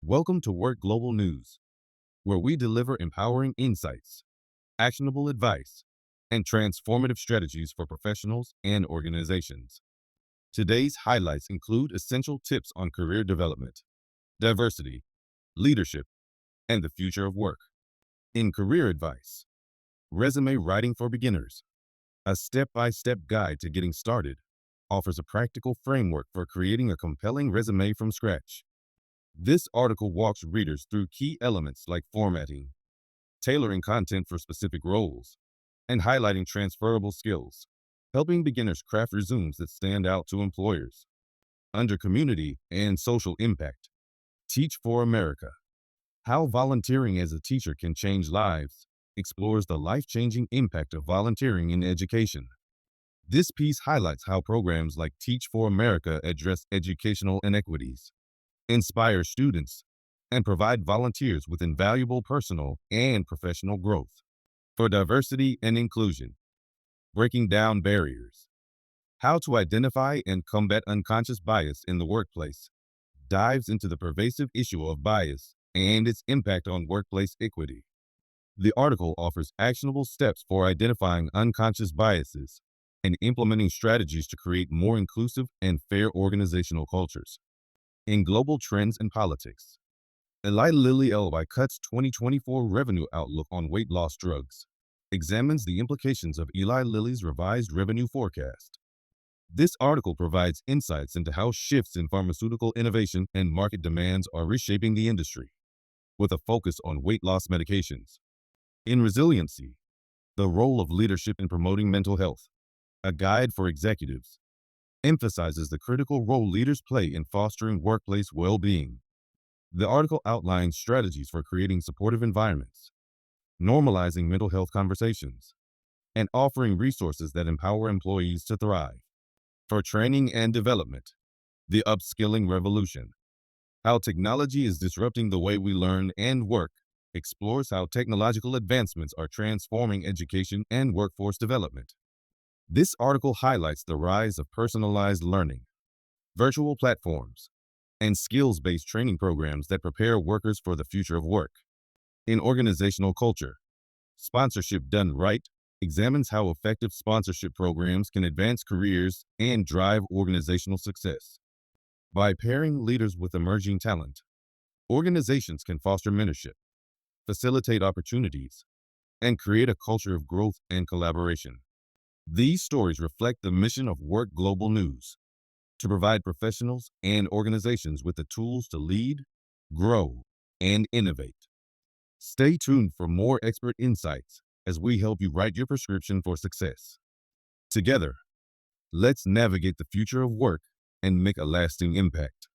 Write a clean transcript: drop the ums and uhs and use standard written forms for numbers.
Welcome to WORxK Global News, where we deliver empowering insights, actionable advice, and transformative strategies for professionals and organizations. Today's highlights include essential tips on career development, diversity, leadership, and the future of work. In career advice, resume writing for beginners, a step-by-step guide to getting started, offers a practical framework for creating a compelling resume from scratch. This article walks readers through key elements like formatting, tailoring content for specific roles, and highlighting transferable skills, helping beginners craft resumes that stand out to employers. Under community and social impact, Teach for America. How volunteering as a teacher can change lives, explores the life-changing impact of volunteering in education. This piece highlights how programs like Teach for America address educational inequities, inspire students, and provide volunteers with invaluable personal and professional growth. For diversity and inclusion, breaking down barriers. How to identify and combat unconscious bias in the workplace dives into the pervasive issue of bias and its impact on workplace equity. The article offers actionable steps for identifying unconscious biases and implementing strategies to create more inclusive and fair organizational cultures. In global trends and politics, Lilly cuts 2024 revenue outlook on weight loss drugs, examines the implications of Eli Lilly's revised revenue forecast. This article provides insights into how shifts in pharmaceutical innovation and market demands are reshaping the industry, with a focus on weight loss medications. In Resiliency, the role of leadership in promoting mental health, a guide for executives, emphasizes the critical role leaders play in fostering workplace well-being. The article outlines strategies for creating supportive environments, normalizing mental health conversations, and offering resources that empower employees to thrive. For training and development, the upskilling revolution. How technology is disrupting the way we learn and work explores how technological advancements are transforming education and workforce development. This article highlights the rise of personalized learning, virtual platforms, and skills-based training programs that prepare workers for the future of work. In organizational culture, sponsorship done right examines how effective sponsorship programs can advance careers and drive organizational success. By pairing leaders with emerging talent, organizations can foster mentorship, facilitate opportunities, and create a culture of growth and collaboration. These stories reflect the mission of WORxK Global News, to provide professionals and organizations with the tools to lead, grow, and innovate. Stay tuned for more expert insights as we help you write your prescription for success. Together, let's navigate the future of work and make a lasting impact.